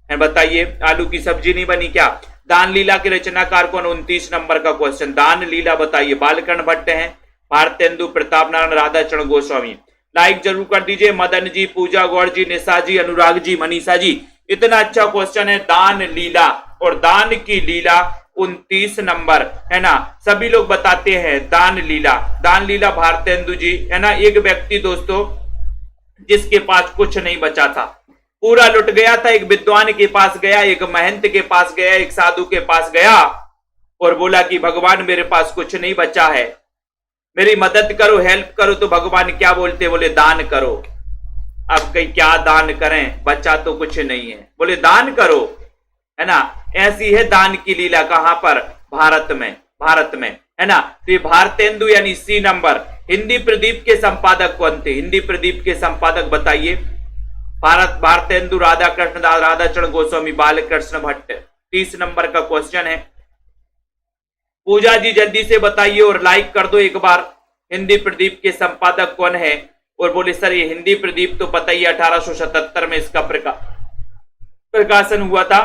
है, बताइए आलू की सब्जी नहीं बनी क्या। दान लीला के रचनाकार कौन, 29 नंबर का क्वेश्चन, दान लीला बताइए। बालकर्ण भट्ट है, भारतेंदु, प्रताप नारायण, राधाचरण गोस्वामी। लाइक जरूर कर दीजिए, मदन जी, पूजा गौड़ जी, निशा जी, अनुराग जी, मनीषा जी। इतना अच्छा क्वेश्चन है, दान लीला, और दान की लीला 29 नंबर, है ना। सभी लोग बताते हैं दान लीला, दान लीला भारतेंदु जी, है ना। एक व्यक्ति दोस्तों जिसके पास कुछ नहीं बचा था, पूरा लुट गया था, एक विद्वान के पास गया, एक महंत के पास गया, एक साधु के पास गया और बोला कि भगवान मेरे पास कुछ नहीं बचा है, मेरी मदद करो, हेल्प करो। तो भगवान क्या बोलते, बोले दान करो। अब कहीं क्या दान करें, बचा तो कुछ नहीं है, बोले दान करो, है ना। ऐसी है दान की लीला, कहां पर, भारत में, भारत में, है ना। तो ये भारतेंदु यानी सी नंबर। हिंदी प्रदीप के संपादक कौन थे, हिंदी प्रदीप के संपादक बताइए। भारतेंदु, राधा कृष्ण दास, राधाचरण गोस्वामी, बालकृष्ण भट्ट। 30 नंबर का क्वेश्चन है। पूजा जी जल्दी से बताइए और लाइक कर दो एक बार। हिंदी प्रदीप के संपादक कौन है, और बोले सर ये हिंदी प्रदीप तो पता ही 1877 में इसका प्रकाशन हुआ था।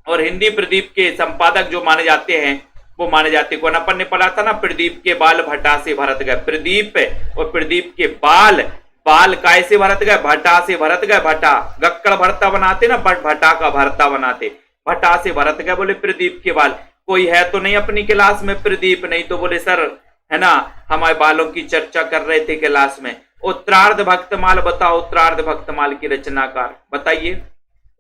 और हिंदी प्रदीप के संपादक जो माने जाते हैं वो माने जाते। कौन अपन ने पढ़ा था ना, प्रदीप के बाल भटा से भरत गए। प्रदीप और प्रदीप के बाल, बाल काय से भरत गए, भटा से भरत गए। भटा गक्कड़ भरता बनाते ना, बट भटा का भरता बनाते, भटा से भरत गए। बोले प्रदीप के बाल, कोई है तो नहीं अपनी क्लास में प्रदीप? नहीं तो बोले सर है ना, हमारे बालों की चर्चा कर रहे थे क्लास में। उत्तरार्ध भक्तमाल बताओ, उत्तरार्ध भक्तमाल की रचनाकार बताइए।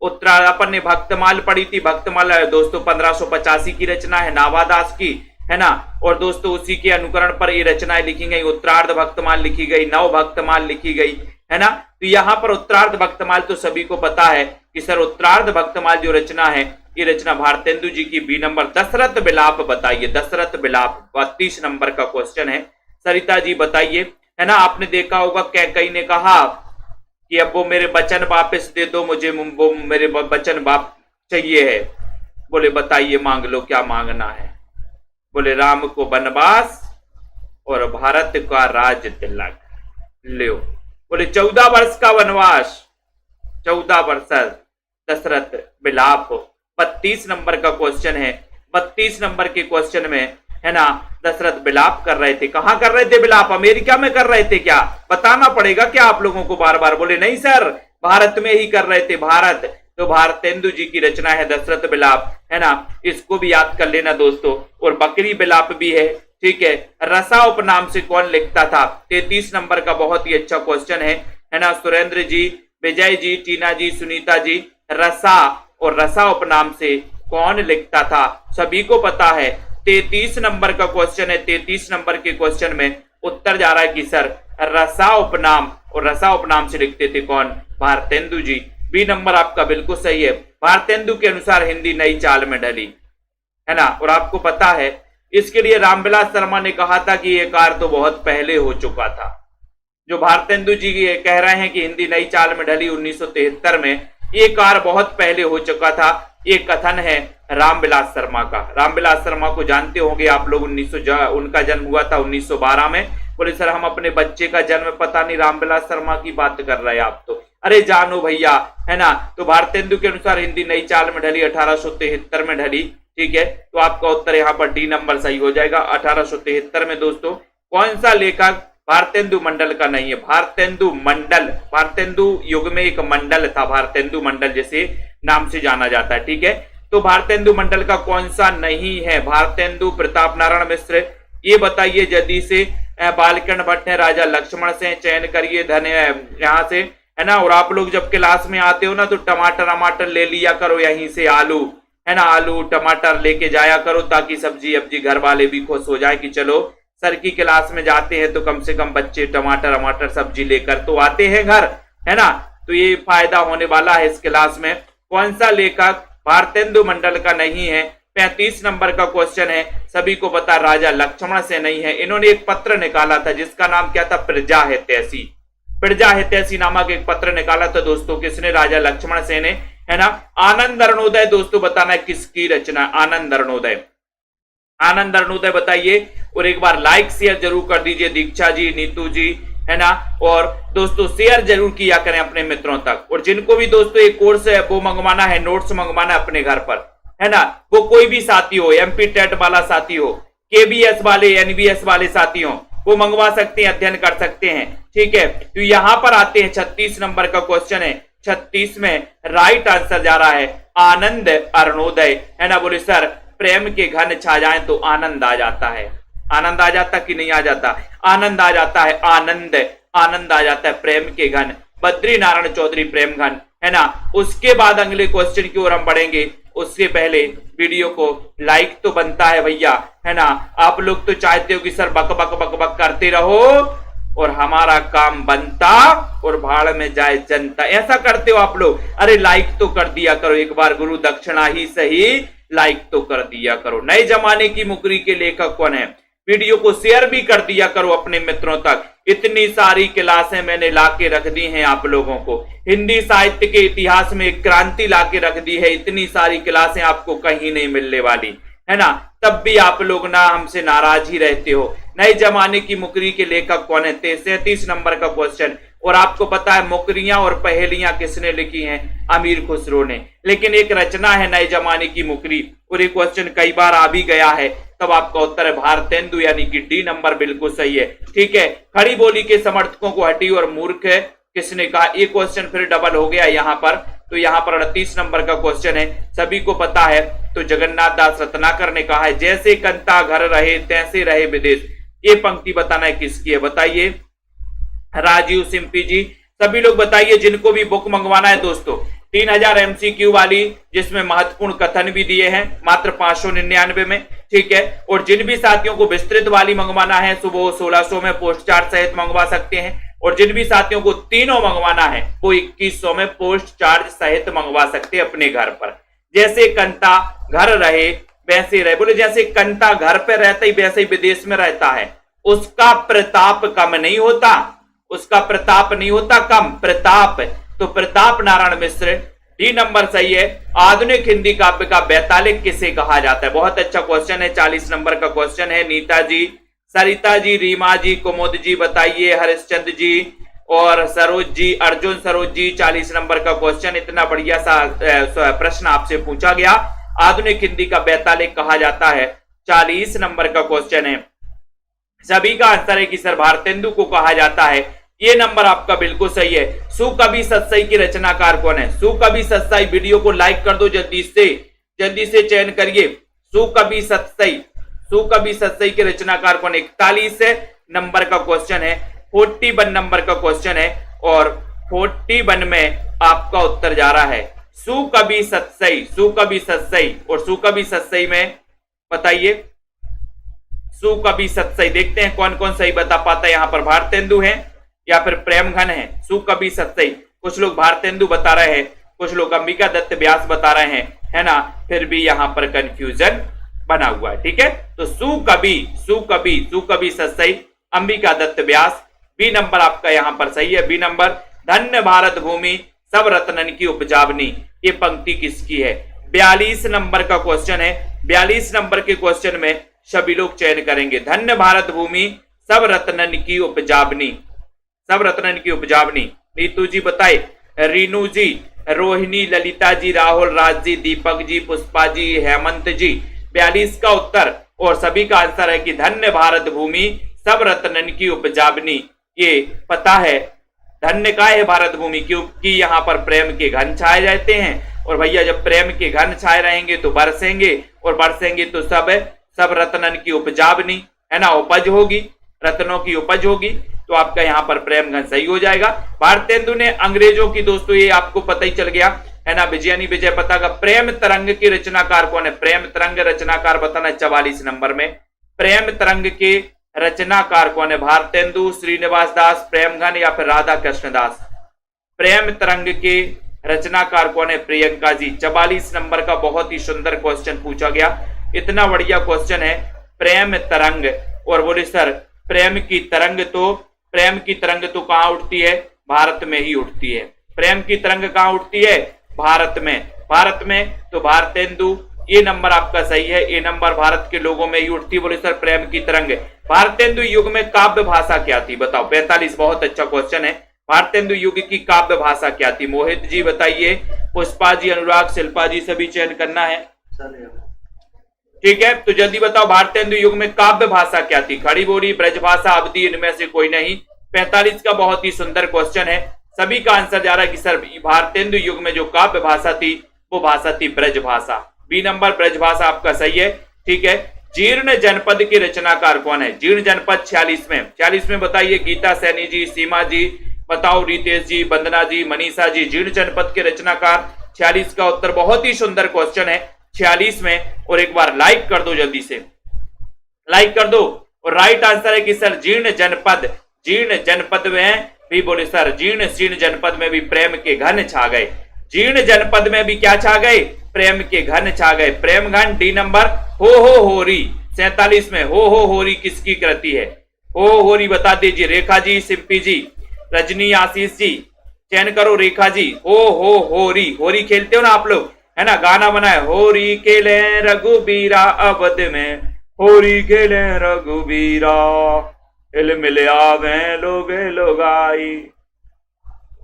उत्तरार्ध अपन ने भक्तमाल पढ़ी थी, भक्तमाल दोस्तों 1585 की रचना है नावादास की, है ना। और दोस्तों उसी के अनुकरण पर ये रचनाएं लिखी गई। उत्तरार्ध भक्तमाल लिखी गई, नव भक्तमाल लिखी गई, है ना। तो यहाँ पर उत्तरार्ध भक्तमाल तो सभी को पता है कि सर उत्तरार्ध भक्तमाल जो रचना है, ये रचना भारतेंदु जी की। बी नंबर दशरथ विलाप बताइए, दशरथ विलाप 32 नंबर का क्वेश्चन है। सरिता जी बताइए, है ना। आपने देखा होगा कैकेयी ने कहा कि अब वो मेरे वचन वापस दे दो, मुझे वो मेरे वचन वापस चाहिए है। बोले बताइए मांग लो, क्या मांगना है? बोले राम को वनवास और भारत का राज तिलक लो। बोले 14 वर्ष का वनवास, 14 वर्ष दशरथ विलाप। 32 नंबर का क्वेश्चन है। 32 नंबर के क्वेश्चन में, है ना, दशरथ विलाप कर रहे थे। कहां कर रहे थे विलाप? अमेरिका में कर रहे थे क्या? बताना पड़ेगा क्या आप लोगों को बार बार? बोले नहीं सर, भारत में ही कर रहे थे, भारत। तो भारतेंदु जी की रचना है दशरथ विलाप, है ना। इसको भी याद कर लेना दोस्तों। और बकरी विलाप भी है, ठीक है। रसा उपनाम से कौन लिखता था? 33 नंबर का बहुत ही अच्छा क्वेश्चन है ना। सुरेंद्र जी, विजय जी, टीना जी, सुनीता जी, रसा और रसा उपनाम से कौन लिखता था? सभी को पता है। 33 नंबर का क्वेश्चन है। 33 नंबर के क्वेश्चन में उत्तर जा रहा है कि सर रसा उपनाम, और रसा उपनाम से लिखते थे कौन? भारतेंदु जी। बी नंबर आपका बिल्कुल सही है। भारतेंदु के अनुसार हिंदी नई चाल में ढली, है ना। और आपको पता है इसके लिए रामविलास शर्मा ने कहा था कि यह कार्य तो बहुत पहले हो चुका था। जो भारतेंदु जी कह रहे हैं कि हिंदी नई चाल में ढली 1973 में, ये कार्य बहुत पहले हो चुका था। ये कथन है रामविलास शर्मा का। रामविलास शर्मा को जानते होंगे आप लोग। उनका जन्म हुआ था 1912 में। बोले सर हम अपने बच्चे का जन्म पता नहीं, रामविलास शर्मा की बात कर रहे हैं आप तो। अरे जानो भैया, है ना। तो भारतेंदु के अनुसार हिंदी नई चाल में ढली 1873 में ढली, ठीक है। तो आपका उत्तर यहाँ पर डी नंबर सही हो जाएगा। 1873 में दोस्तों कौन सा लेखक भारतेंदु मंडल का नहीं है? भारतेंदु मंडल, भारतेंदु युग में एक मंडल था, भारतेंदु मंडल जैसे नाम से जाना जाता है, ठीक है। तो भारतेंदु मंडल का कौन सा नहीं है? भारतेंदु प्रताप नारायण मिश्र, ये बताइए। जदी से बालकर्ण भट्ट ने राजा लक्ष्मण से चयन करिए, धन यहाँ से, है ना। और आप लोग जब क्लास में आते हो ना तो टमाटर ले लिया करो यहीं से, आलू, है ना, आलू टमाटर लेके जाया करो ताकि सब्जी अब्जी घर वाले भी खुश हो जाए कि चलो सर की क्लास में जाते हैं तो कम से कम बच्चे टमाटर सब्जी लेकर तो आते हैं घर, है ना। तो ये फायदा होने वाला है इस क्लास में। कौन सा लेखक भारतेंदु मंडल का नहीं है? 35 नंबर का क्वेश्चन है। सभी को पता राजा लक्ष्मण से नहीं है। इन्होंने एक पत्र निकाला था जिसका नाम क्या था? प्रजा हितैषी। प्रजा हितैषी नामक एक पत्र निकाला था दोस्तों। किसने? राजा लक्ष्मण सेन ने, है ना। आनंद अरुणोदय दोस्तों बताना है किसकी रचना? आनंद अरुणोदय। आनंद अरुणोदय बताइए। और एक बार लाइक शेयर जरूर कर दीजिए दीक्षा जी, नीतू जी, है ना। और दोस्तों शेयर जरूर किया करें अपने मित्रों तक। और जिनको भी दोस्तों एक कोर्स है वो मंगवाना है, नोट्स मंगवाना है अपने घर पर, है ना। वो कोई भी साथी हो, एमपी टेट वाला साथी हो, केबीएस वाले, एनबीएस वाले साथी हो, वो मंगवा सकते हैं, अध्ययन कर सकते हैं, ठीक है। तो यहां पर आते हैं 36 नंबर का क्वेश्चन है। 36 में राइट आंसर जा रहा है आनंद अरुणोदय, है ना। बोले सर प्रेम के घन छा जाए तो आनंद आ जाता है। आनंद आ जाता कि नहीं आ जाता? आनंद आ जाता है, आनंद आनंद आ जाता है प्रेम के घन। बद्री नारायण चौधरी प्रेम घन, है ना। उसके बाद अगले क्वेश्चन की ओर हम बढ़ेंगे। उससे पहले वीडियो को लाइक तो बनता है भैया, है ना। आप लोग तो चाहते हो कि सर बक बक बक बक करते रहो और हमारा काम बनता और भाड़ में जाए जनता, ऐसा करते हो आप लोग। अरे लाइक तो कर दिया करो एक बार, गुरु दक्षिणा ही सही, लाइक तो कर दिया करो। नए जमाने की मुकरी के लेखक कौन है? वीडियो को शेयर भी कर दिया करो अपने मित्रों तक। इतनी सारी क्लासें मैंने लाके रख दी हैं आप लोगों को। हिंदी साहित्य के इतिहास में एक क्रांति लाके रख दी है। इतनी सारी क्लासें आपको कहीं नहीं मिलने वाली, है ना। तब भी आप लोग ना हमसे नाराज ही रहते हो। नए जमाने की मुकरी के लेखक कौन है? 37 नंबर का क्वेश्चन। और आपको पता है मुकरियां और पहेलियां किसने लिखी हैं? अमीर खुसरो ने। लेकिन एक रचना है नए जमाने की मुकरी, और ये क्वेश्चन कई बार आ भी गया है तब आपका उत्तर है भारतेंदु, यानी कि डी नंबर बिल्कुल सही है। ठीक है, खड़ी बोली के समर्थकों को हठी और मूर्ख किसने कहा? एक क्वेश्चन फिर डबल हो गया यहाँ पर। तो यहाँ पर 38 नंबर का क्वेश्चन है, सभी को पता है। तो जगन्नाथ दास रत्नाकर ने कहा है जैसे कंता घर रहे तैसे रहे विदेश। ये पंक्ति बताना है किसकी है, बताइए। राजीव सिंपी जी, सभी लोग बताइए जिनको भी बुक मंगवाना है दोस्तों। 3000 MCQ वाली, जिसमें महत्वपूर्ण कथन भी दिए हैं, मात्र 599 में। ठीक है, और जिन भी साथियों को विस्तृत वाली मंगवाना है सुबह 1600 में पोस्ट चार्ज सहित मंगवा सकते हैं, और जिन भी साथियों को तीनों मंगवाना है वो 2100 में पोस्ट चार्ज सहित मंगवा सकते हैं अपने घर पर। जैसे कंता घर रहे वैसे रहे, बोले जैसे कंता घर पे रहता ही वैसे ही विदेश में रहता है, उसका प्रताप कम नहीं होता, उसका प्रताप नहीं होता कम, प्रताप। तो प्रताप नारायण मिश्र, डी नंबर सही है। आधुनिक हिंदी काव्य का बैतालिक किसे कहा जाता है? बहुत अच्छा क्वेश्चन है, 40 नंबर का क्वेश्चन है। नीता जी, सरिता जी, रीमा जी, कुमुद जी बताइए, हरिश्चंद्र जी और सरोज जी, अर्जुन सरोज जी, 40 नंबर का क्वेश्चन। इतना बढ़िया सा प्रश्न आपसे पूछा गया। आधुनिक हिंदी का बैतालिक कहा जाता है, 40 नंबर का क्वेश्चन है। सभी का आंसर है कि सर भारतेंदु को कहा जाता है। ये नंबर आपका बिल्कुल सही है। सुकवि सत्सई की रचनाकार कौन है? सुकवि सत्सई, वीडियो को लाइक कर दो जल्दी से चयन करिए। सुकवि सत्सई, सुकवि सत्सई के रचनाकार कौन? 41 नंबर का क्वेश्चन है, 41 नंबर का क्वेश्चन है, और 41 में आपका उत्तर जा रहा है सुकवि सत्सई, सुकवि सत्सई। और सुकवि सत्सई में बताइए, सुकवि सत्सई देखते हैं कौन कौन सही बता पाता है। यहां पर भारतेंदु है या फिर प्रेमघन है? सुकवि सत्सई, कुछ लोग भारतेंदु बता रहे हैं, कुछ लोग अंबिका दत्त व्यास बता रहे हैं, है ना, फिर भी यहां पर कंफ्यूजन बना हुआ है। ठीक है, तो सुकवि, सुकवि, सुकवि सत्सई, अंबिका दत्त व्यास। बी नंबर आपका यहां पर सही है, बी नंबर। धन्य भारत भूमि सब रत्नन की उपजावनी, ये पंक्ति किसकी है? 42 नंबर का क्वेश्चन है। 42 नंबर के क्वेश्चन में सभी लोग चयन करेंगे। धन्य भारत भूमि सब रत्नन की उपजावनी, सब रत्नन की उपजावनी। नीतू जी बताए, रीनू जी, रोहिणी, ललिता जी, राहुल, राज जी, दीपक जी, पुष्पा जी, हेमंत जी। 42 का उत्तर और सभी का आंसर है कि धन्य भारत भूमि सब रत्नन की उपजावनी। ये पता है धन्य का है भारत भूमि, क्योंकि यहाँ पर प्रेम के घन छाए जाते हैं। और भैया जब प्रेम के घन छाए रहेंगे तो बरसेंगे, और बरसेंगे तो सब रत्नन की उपजावनी, है ना, उपज होगी, रत्नों की उपज होगी। तो आपका यहाँ पर प्रेम घन सही हो जाएगा। भारतेंदु ने अंग्रेजों की, दोस्तों ये आपको पता ही चल गया, है ना। विजयानी विजय पता का प्रेम तरंग के रचनाकार कौन है? प्रेम तरंग रचनाकार बताना 44 नंबर में। प्रेम तरंग के रचनाकार कौन है? भारतेंदु, श्रीनिवास दास, प्रेमघन या फिर राधा कृष्ण दास। प्रेम तरंग के रचनाकार कौन है? प्रियंका जी। 44 नंबर का बहुत ही सुंदर क्वेश्चन पूछा गया, इतना बढ़िया क्वेश्चन है। प्रेम तरंग, और बोले सर प्रेम की तरंग तो कहां उठती है? भारत में ही उठती है। प्रेम की तरंग कहां उठती है? भारत में, भारत में। तो भारतेंदु, ये नंबर आपका सही है, ये नंबर भारत के लोगों में ही उठती है। बोले सर प्रेम की तरंग। भारतेंदु युग में काव्य भाषा क्या थी? बताओ। 45 बहुत अच्छा क्वेश्चन है। भारतेंदु युग की काव्य भाषा क्या थी? मोहित जी बताइए, पुष्पा जी, अनुराग, शिल्पा जी, सभी चयन करना है। ठीक है, तो जल्दी बताओ भारतेंदु युग में काव्य भाषा क्या थी? खड़ी बोली, ब्रजभाषा, अवधि, इनमें से कोई नहीं। 45 का बहुत ही सुंदर क्वेश्चन है। सभी का आंसर जा रहा है कि सर भारतेंदु युग में जो काव्य भाषा थी वो भाषा थी ब्रजभाषा। बी नंबर ब्रजभाषा आपका सही है। ठीक है, जीर्ण जनपद के रचनाकार कौन है? जीर्ण जनपद 46 में बताइए। गीता सैनी जी, सीमा जी बताओ, रितेश जी, वंदना जी, मनीषा जी। जीर्ण जनपद के रचनाकार 46 का उत्तर। बहुत ही सुंदर क्वेश्चन है 46 में। और एक बार लाइक कर दो, जल्दी से लाइक कर दो। और राइट आंसर है कि सर जीर्ण जनपद में भी, बोले सर जीर्ण जनपद में भी प्रेम के घन छा गए। जीर्ण जनपद में भी क्या छा गए? प्रेम के घन छा गए। प्रेम घन। D number. हो होरी 47 में। हो होरी किसकी कृति है? हो होरी बता दीजिए। रेखा जी, सिंपी जी, रजनी, आशीष जी, चयन करो। रेखा जी, हो होरी। होरी खेलते हो ना आप लोग, है ना, गाना बनाए, होरी खेले रघुबीरा अवध में, होरी खेले रघुबीरा, हिल मिल आवे लोग आई,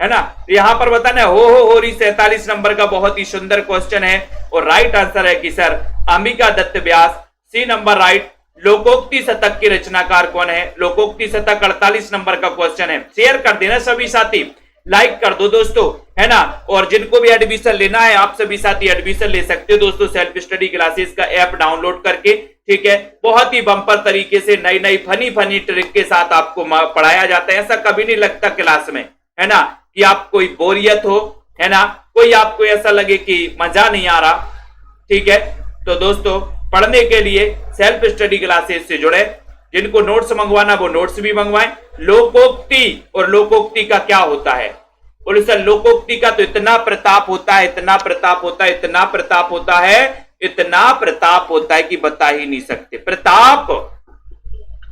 है ना। यहां पर बताना हो होरी 47 नंबर का बहुत ही सुंदर क्वेश्चन है। और राइट आंसर है कि सर अंबिका दत्त व्यास सी नंबर राइट। लोकोक्ति शतक के रचनाकार कौन है? लोकोक्ति शतक 48 नंबर का क्वेश्चन है। शेयर कर देना सभी साथी, लाइक कर दो दोस्तों, है ना। और जिनको भी एडमिशन लेना है आप सभी साथी एडमिशन ले सकते हो दोस्तों सेल्फ स्टडी क्लासेस का ऐप डाउनलोड करके, ठीक है। बहुत ही बम्पर तरीके से नई नई फनी ट्रिक के साथ आपको पढ़ाया जाता है। ऐसा कभी नहीं लगता क्लास में, है ना, कि आप कोई बोरियत हो, है ना, कोई आपको ऐसा लगे कि मजा नहीं आ रहा, ठीक है। तो दोस्तों पढ़ने के लिए सेल्फ स्टडी क्लासेस से जुड़े, जिनको नोट्स मंगवाना वो नोट्स भी मंगवाएं। लोकोक्ति, और लोकोक्ति का क्या होता है? बोले सर लोकोक्ति का तो इतना प्रताप होता है, इतना प्रताप होता है, इतना प्रताप होता है, इतना प्रताप होता है कि बता ही नहीं सकते। प्रताप,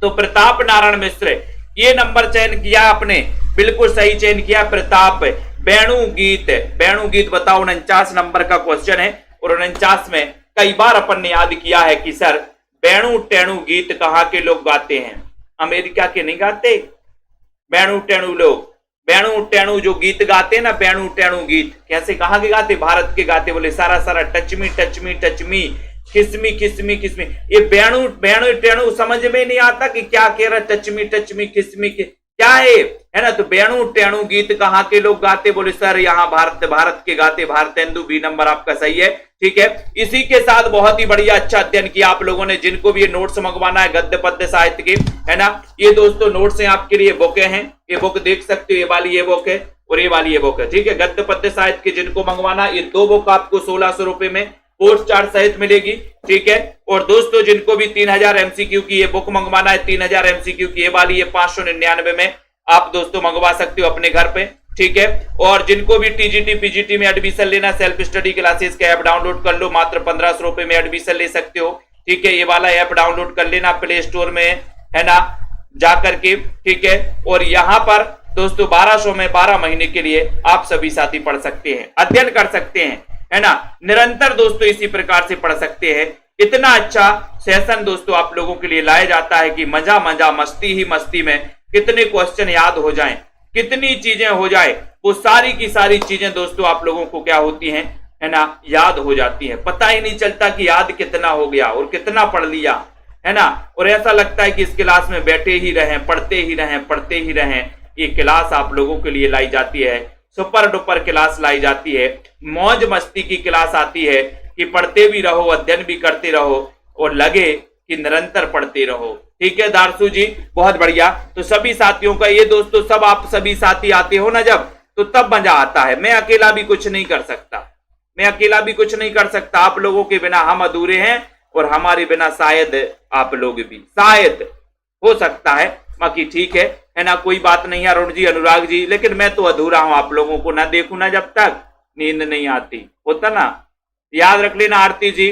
तो प्रताप नारायण मिश्र ये नंबर चयन किया आपने, बिल्कुल सही चयन किया। प्रताप वेणु गीत, वेणु गीत बताओ 49 नंबर का क्वेश्चन है। और 49 में कई बार अपन ने याद किया है कि सर वेणु टेणु गीत कहाँ के लोग गाते हैं? अमेरिका के नहीं गाते वेणु टेणु लोग। वेणु टेणु जो गीत गाते हैं ना, वेणु टेणु गीत कैसे कहाँ के गाते? भारत के गाते। बोले सारा सारा टच मी खिसमी खिसमी खिसमी। ये वेणु वेणु टेणु समझ में नहीं आता कि क्या कह रहा, टच मी खिसमी क्या है ना। तो वेणु टेणु गीत कहाँ के लोग गाते? बोले सर यहाँ भारत के गाते। भारतेंदु, बी नंबर आपका सही है, ठीक है। इसी के साथ बहुत ही बढ़िया अच्छा अध्ययन किया आप लोगों ने। जिनको भी ये नोट्स मंगवाना है गद्य पद्य साहित्य के, है ना, ये दोस्तों नोट्स हैं आपके लिए, बुकें हैं। ये बुक देख सकते हो, ये वाली ये बुक है और ये वाली ये बुक है, ठीक है। गद्य पद्य साहित्य के जिनको मंगवाना, ये 2 बुक आपको 1600 रुपए में पोस्ट चार्ट सहित मिलेगी, ठीक है। और दोस्तों जिनको भी 3000 MCQ की ये बुक मंगवाना है, 3000 MCQ की ये वाली, ये 599 में आप दोस्तों मंगवा सकते हो अपने घर पे, ठीक है। और जिनको भी TGT PGT में एडमिशन लेना, सेल्फ स्टडी क्लासेस का ऐप डाउनलोड कर लो, मात्र 1500 रुपए में एडमिशन ले सकते हो, ठीक है। ये वाला ऐप डाउनलोड कर लेना प्ले स्टोर में, है ना, जाकर के, ठीक है। और यहाँ पर दोस्तों 1200 में 12 महीने के लिए आप सभी साथी पढ़ सकते हैं, अध्ययन कर सकते हैं, है ना। निरंतर दोस्तों इसी प्रकार से पढ़ सकते हैं। इतना अच्छा सेशन दोस्तों आप लोगों के लिए लाया जाता है कि मजा मजा मस्ती ही मस्ती में कितने क्वेश्चन याद हो जाएं, कितनी चीजें हो जाए, वो सारी की सारी चीजें दोस्तों आप लोगों को क्या होती हैं, है ना, याद हो जाती हैं। पता ही नहीं चलता कि याद कितना हो गया और कितना पढ़ लिया, है ना। और ऐसा लगता है कि इस क्लास में बैठे ही रहें, पढ़ते ही रहें, पढ़ते ही रहें। ये क्लास आप लोगों के लिए लाई जाती है, सुपर डुपर क्लास लाई जाती है, मौज मस्ती की क्लास आती है कि पढ़ते भी रहो, अध्ययन भी करते रहो और लगे कि निरंतर पढ़ते रहो, ठीक है। दारसू जी बहुत बढ़िया। तो सभी साथियों का ये दोस्तों, सब आप सभी साथी आते हो ना जब, तो तब मजा आता है। मैं अकेला भी कुछ नहीं कर सकता, मैं अकेला भी कुछ नहीं कर सकता। आप लोगों के बिना हम अधूरे हैं और हमारे बिना शायद आप लोग भी, शायद हो सकता है, बाकी ठीक है ना, कोई बात नहीं है अरुण जी, अनुराग जी, लेकिन मैं तो अधूरा हूं। आप लोगों को ना देखूं ना जब तक नींद नहीं आती, होता ना। याद रख लेना। आरती जी,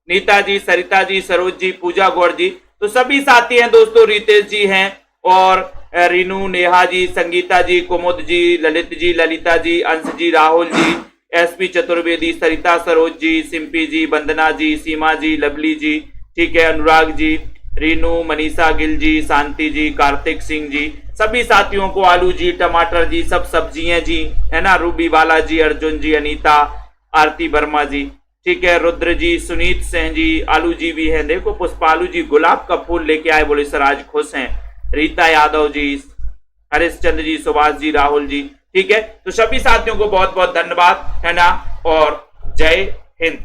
नीता जी, सरिता जी, सरोज जी, पूजा गौड़ जी, तो सभी साथी हैं दोस्तों। रितेश जी हैं और रीनू, नेहा जी, संगीता जी, कुमुद जी, ललित जी, ललिता जी, अंश जी, राहुल जी, SP चतुर्वेदी, सरिता, सरोज जी, सिंपी जी, वंदना जी, सीमा जी, लवली जी, ठीक है, अनुराग जी, रीनू, मनीषा गिल जी, शांति जी, कार्तिक सिंह जी, सभी साथियों को, आलू जी, टमाटर जी, सब सब्जियां जी, है ना, रूबी बाला जी, अर्जुन जी, अनीता, आरती वर्मा जी, ठीक है, रुद्र जी, सुनीत सिंह जी, आलू जी भी हैं। देखो पुष्पालू जी गुलाब का फूल लेके आए, बोले सर आज खुश हैं। रीता यादव जी, हरिश्चंद्र जी, सुभाष जी, राहुल जी, ठीक है। तो सभी साथियों को बहुत बहुत धन्यवाद, है ना, और जय हिंद।